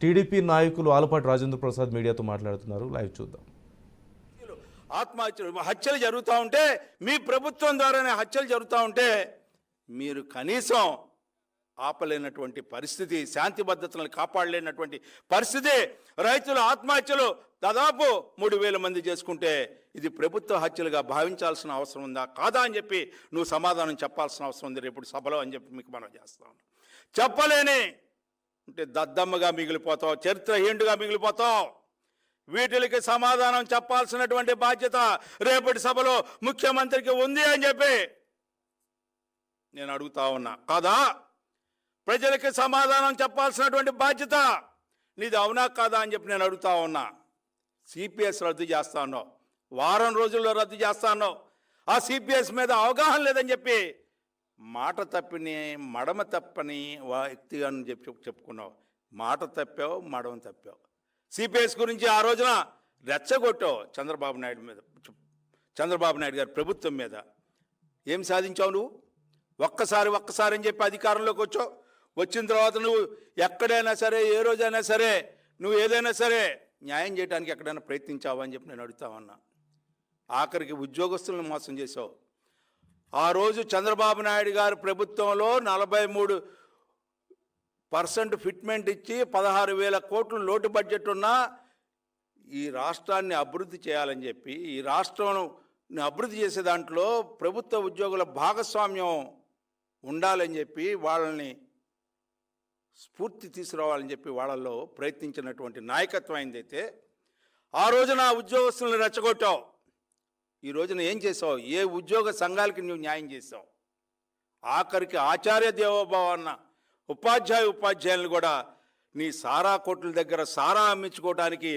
TDP నాయకులు ఆలపాటి రాజేంద్ర ప్రసాద్ మీడియాతో మాట్లాడుతున్నారు. లైవ్ చూద్దాం. ఆత్మహత్యలు హత్యలు జరుగుతూ ఉంటే, మీ ప్రభుత్వం ద్వారానే హత్యలు జరుగుతూ ఉంటే మీరు కనీసం ఆపలేనటువంటి పరిస్థితి, శాంతి భద్రతలను కాపాడలేనటువంటి పరిస్థితి. రైతుల ఆత్మహత్యలు దాదాపు 3,000 మంది చేసుకుంటే ఇది ప్రభుత్వ హత్యలుగా భావించాల్సిన అవసరం ఉందా కాదా అని చెప్పి నువ్వు సమాధానం చెప్పాల్సిన అవసరం ఉంది రేపు సభలో అని చెప్పి మీకు మనం చేస్తాం. చెప్పలేని అంటే దద్దమ్మగా మిగిలిపోతావు, చరిత్రహీనుడిగా మిగిలిపోతావు. వీటికి సమాధానం చెప్పాల్సినటువంటి బాధ్యత రేపటి సభలో ముఖ్యమంత్రికి ఉంది అని చెప్పి నేను అడుగుతా ఉన్నా. కాదా? ప్రజలకి సమాధానం చెప్పాల్సినటువంటి బాధ్యత నీది అవునా కాదా అని చెప్పి నేను అడుగుతా ఉన్నా. సిపిఎస్ రద్దు చేస్తా ఉన్నావు, వారం రోజుల్లో రద్దు చేస్తా ఉన్నావు. ఆ సిపిఎస్ మీద అవగాహన లేదని చెప్పి మాట తప్పిని మడమ తప్పని వ్యక్తిగా చెప్పుకున్నావు. మాట తప్పావు, మడమ తప్పావు. సిపిఎస్ గురించి ఆ రోజున రెచ్చగొట్టావు చంద్రబాబు నాయుడు గారి ప్రభుత్వం మీద. ఏం సాధించావు నువ్వు? ఒక్కసారి అని చెప్పి అధికారంలోకి వచ్చావు. వచ్చిన తర్వాత నువ్వు ఎక్కడైనా సరే, ఏ రోజైనా సరే, నువ్వు ఏదైనా సరే న్యాయం చేయడానికి ఎక్కడైనా ప్రయత్నించావా అని చెప్పి నేను అడుగుతామన్నా. ఆఖరికి ఉద్యోగస్తులను మోసం చేసావు. ఆ రోజు చంద్రబాబు నాయుడు గారి ప్రభుత్వంలో 43% ఫిట్మెంట్ ఇచ్చి 16,000 కోట్లు లోటు బడ్జెట్ ఉన్నా ఈ రాష్ట్రాన్ని అభివృద్ధి చేయాలని చెప్పి, ఈ రాష్ట్రాన్ని అభివృద్ధి చేసే దాంట్లో ప్రభుత్వ ఉద్యోగుల భాగస్వామ్యం ఉండాలని చెప్పి, వాళ్ళని స్ఫూర్తి తీసుకురావాలని చెప్పి వాళ్ళల్లో ప్రయత్నించినటువంటి నాయకత్వం అయిందైతే, ఆ రోజున ఉద్యోగస్తులను రెచ్చగొట్టావు. ఈ రోజున ఏం చేసావు? ఏ ఉద్యోగ సంఘాలకి నువ్వు న్యాయం చేసావు? ఆఖరికి ఆచార్య దేవోభవ అన్న ఉపాధ్యాయులను కూడా నీ సారా కొట్ల దగ్గర సారా అమ్మించుకోవడానికి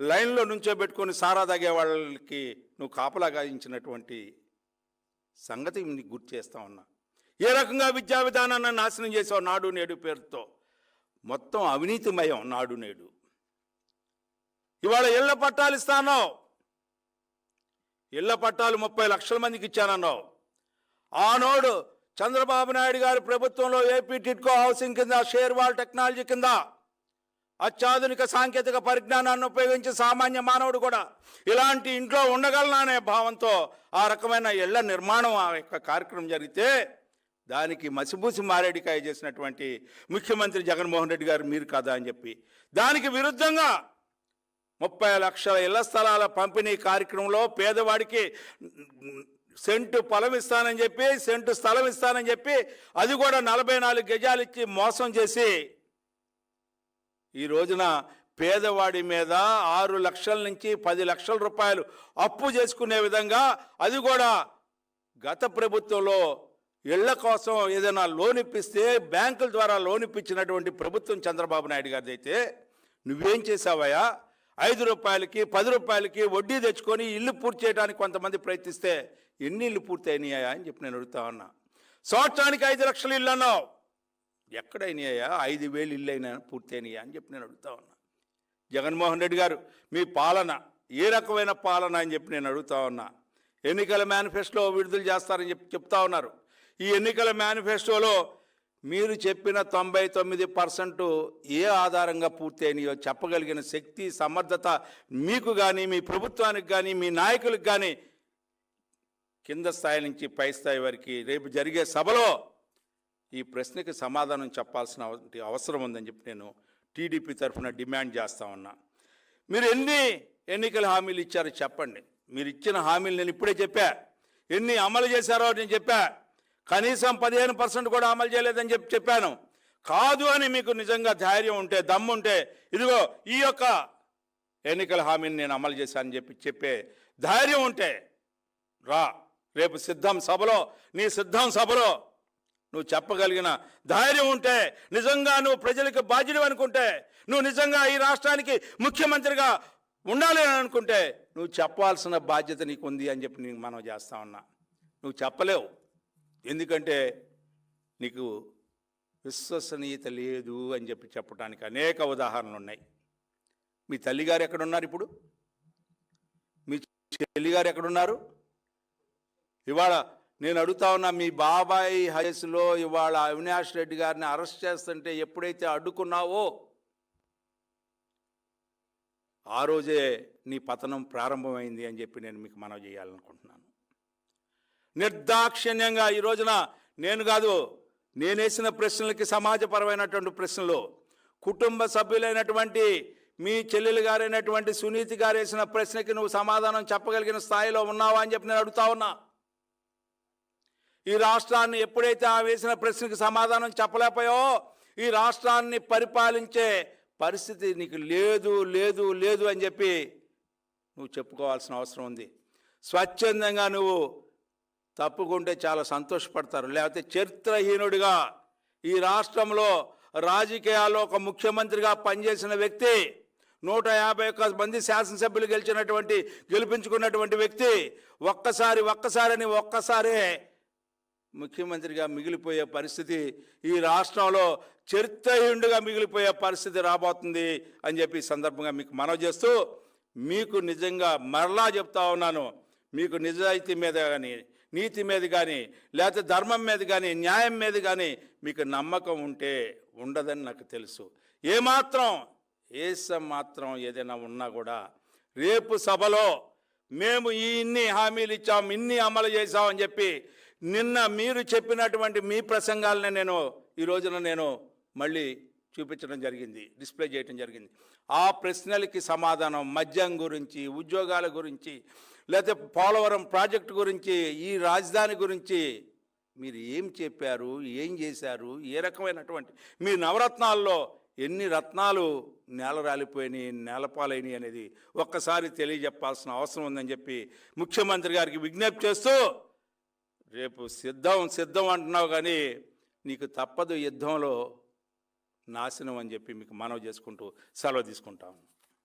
లైన్లో నుంచోబెట్టుకొని సారా తాగే వాళ్ళకి నువ్వు కాపలా గాయించినటువంటి సంగతి నీకు గుర్తు చేస్తా ఉన్నా. ఏ రకంగా విద్యా విధానాన్ని నాశనం చేసావు నాడు నేడు పేరుతో. మొత్తం అవినీతిమయం నాడు నేడు. ఇవాళ ఇళ్ల పట్టాలు ఇస్తానన్నావు. ఇళ్ల పట్టాలు 30 లక్షల మందికి ఇచ్చానన్నావు. ఆనాడు చంద్రబాబు నాయుడు గారి ప్రభుత్వంలో ఏపీ టిడ్కో హౌసింగ్ కింద, షేర్ వాల్ టెక్నాలజీ కింద అత్యాధునిక సాంకేతిక పరిజ్ఞానాన్ని ఉపయోగించి సామాన్య మానవుడు కూడా ఇలాంటి ఇంట్లో ఉండగలననే భావంతో ఆ రకమైన ఇళ్ల నిర్మాణం ఆ యొక్క కార్యక్రమం జరిగితే దానికి మసిబూసి మారేడికాయ చేసినటువంటి ముఖ్యమంత్రి జగన్మోహన్ రెడ్డి గారు మీరు కాదా అని చెప్పి, దానికి విరుద్ధంగా 30 లక్షల ఇళ్ల స్థలాల పంపిణీ కార్యక్రమంలో పేదవాడికి సెంటు పొలం ఇస్తానని చెప్పి, సెంటు స్థలం ఇస్తానని చెప్పి, అది కూడా 44 గజాలు ఇచ్చి మోసం చేసి ఈ రోజున పేదవాడి మీద 6 లక్షల నుంచి 10 లక్షల రూపాయలు అప్పు చేసుకునే విధంగా, అది కూడా గత ప్రభుత్వంలో ఇళ్ల కోసం ఏదైనా లోన్ ఇప్పిస్తే బ్యాంకుల ద్వారా లోన్ ఇప్పించినటువంటి ప్రభుత్వం చంద్రబాబు నాయుడు గారిది అయితే నువ్వేం చేసావయ్యా? 5 రూపాయలకి 10 రూపాయలకి వడ్డీ తెచ్చుకొని ఇల్లు పూర్తి చేయడానికి కొంతమంది ప్రయత్నిస్తే ఎన్ని ఇల్లు పూర్తి అయినాయా అని చెప్పి నేను అడుగుతా ఉన్నా. సంవత్సరానికి 5 లక్షల ఇల్లు అన్నావు, ఎక్కడైనాయా? 5,000 ఇల్లు అయినా పూర్తి అయినాయా అని చెప్పి నేను అడుగుతా ఉన్నా. జగన్మోహన్ రెడ్డి గారు మీ పాలన ఏ రకమైన పాలన అని చెప్పి నేను అడుగుతా ఉన్నా. ఎన్నికల మేనిఫెస్టో విడుదల చేస్తారని చెప్తా ఉన్నారు. ఈ ఎన్నికల మేనిఫెస్టోలో మీరు చెప్పిన 99% ఏ ఆధారంగా పూర్తి అయినాయో చెప్పగలిగిన శక్తి, సమర్థత మీకు కానీ, మీ ప్రభుత్వానికి కానీ, మీ నాయకులకు కానీ, కింద స్థాయి నుంచి పై స్థాయి వరకు రేపు జరిగే సభలో ఈ ప్రశ్నకి సమాధానం చెప్పాల్సిన అవసరం ఉందని చెప్పి నేను టీడీపీ తరఫున డిమాండ్ చేస్తా ఉన్నా. మీరు ఎన్ని ఎన్నికల హామీలు ఇచ్చారో చెప్పండి. మీరు ఇచ్చిన హామీలు నేను ఇప్పుడే చెప్పా. ఎన్ని అమలు చేశారో నేను చెప్పా. కనీసం 15% కూడా అమలు చేయలేదని చెప్పాను. కాదు అని మీకు నిజంగా ధైర్యం ఉంటే, దమ్ముంటే, ఇదిగో ఈ యొక్క ఎన్నికల హామీని నేను అమలు చేశానని చెప్పే ధైర్యం ఉంటే రా. రేపు నీ సిద్ధం సభలో నువ్వు చెప్పగలిగిన ధైర్యం ఉంటే, నిజంగా నువ్వు ప్రజలకు బాధ్యుడు అనుకుంటే, నువ్వు నిజంగా ఈ రాష్ట్రానికి ముఖ్యమంత్రిగా ఉండాలి అని అనుకుంటే నువ్వు చెప్పాల్సిన బాధ్యత నీకు ఉంది అని చెప్పి నేను మనం చేస్తా ఉన్నా. నువ్వు చెప్పలేవు, ఎందుకంటే నీకు విశ్వసనీయత లేదు అని చెప్పడానికి అనేక ఉదాహరణలు ఉన్నాయి. మీ తల్లిగారు ఎక్కడున్నారు? ఇప్పుడు మీ చెల్లిగారు ఎక్కడున్నారు? ఇవాళ నేను అడుగుతా ఉన్నా, మీ బాబాయ్ హయస్లో ఇవాళ అవినాష్ రెడ్డి గారిని అరెస్ట్ చేస్తుంటే ఎప్పుడైతే అడ్డుకున్నావో, ఆ రోజే నీ పతనం ప్రారంభమైంది అని చెప్పి నేను మీకు మనవి చేయాలనుకుంటున్నాను. నిర్దాక్షిణ్యంగా ఈ రోజున నేను కాదు, నేనేసిన ప్రశ్నలకి సమాజపరమైనటువంటి ప్రశ్నలు, కుటుంబ సభ్యులైనటువంటి మీ చెల్లెలు గారైనటువంటి సునీతి గారు వేసిన ప్రశ్నకి నువ్వు సమాధానం చెప్పగలిగిన స్థాయిలో ఉన్నావా అని చెప్పి నేను అడుగుతా ఉన్నా. ఈ రాష్ట్రాన్ని ఎప్పుడైతే ఆ వేసిన ప్రశ్నకి సమాధానం చెప్పలేకపోయావో ఈ రాష్ట్రాన్ని పరిపాలించే పరిస్థితి నీకు లేదు లేదు లేదు అని చెప్పి నువ్వు చెప్పుకోవాల్సిన అవసరం ఉంది. స్వచ్ఛందంగా నువ్వు తప్పుకుంటే చాలా సంతోషపడతారు. లేకపోతే చరిత్రహీనుడిగా ఈ రాష్ట్రంలో రాజకీయాల్లో ఒక ముఖ్యమంత్రిగా పనిచేసిన వ్యక్తి, 151 మంది శాసనసభ్యులు గెలిపించుకున్నటువంటి వ్యక్తి ఒక్కసారే ముఖ్యమంత్రిగా మిగిలిపోయే పరిస్థితి, ఈ రాష్ట్రంలో చరిత్రహీనుడిగా మిగిలిపోయే పరిస్థితి రాబోతుంది అని చెప్పి ఈ సందర్భంగా మీకు మనవి చేస్తూ, మీకు నిజంగా మరలా చెప్తా ఉన్నాను, మీకు నిజాయితీ మీద కానీ, నీతి మీద కానీ, లేకపోతే ధర్మం మీద కానీ, న్యాయం మీద కానీ మీకు నమ్మకం ఉంటే ఉండదని నాకు తెలుసు. మాత్రం ఏదైనా ఉన్నా కూడా రేపు సభలో మేము ఇన్ని హామీలు ఇచ్చాం, ఇన్ని అమలు చేశామని చెప్పి నిన్న మీరు చెప్పినటువంటి మీ ప్రసంగాలనే ఈ రోజున నేను మళ్ళీ చూపించడం జరిగింది, డిస్ప్లే చేయడం జరిగింది. ఆ ప్రశ్నలకి సమాధానం మద్యం గురించి, ఉద్యోగాల గురించి, లేకపోతే పోలవరం ప్రాజెక్టు గురించి, ఈ రాజధాని గురించి మీరు ఏం చెప్పారు, ఏం చేశారు, ఏ రకమైనటువంటి మీ నవరత్నాల్లో ఎన్ని రత్నాలు నేల రాలిపోయినాయి, నేలపాలైనవి అనేది ఒక్కసారి తెలియజెప్పాల్సిన అవసరం ఉందని చెప్పి ముఖ్యమంత్రి గారికి విజ్ఞప్తి చేస్తూ, రేపు సిద్ధం అంటున్నావు కానీ నీకు తప్పదు యుద్ధంలో నాశనం అని చెప్పి మీకు మనవి చేసుకుంటూ సెలవు తీసుకుంటాను.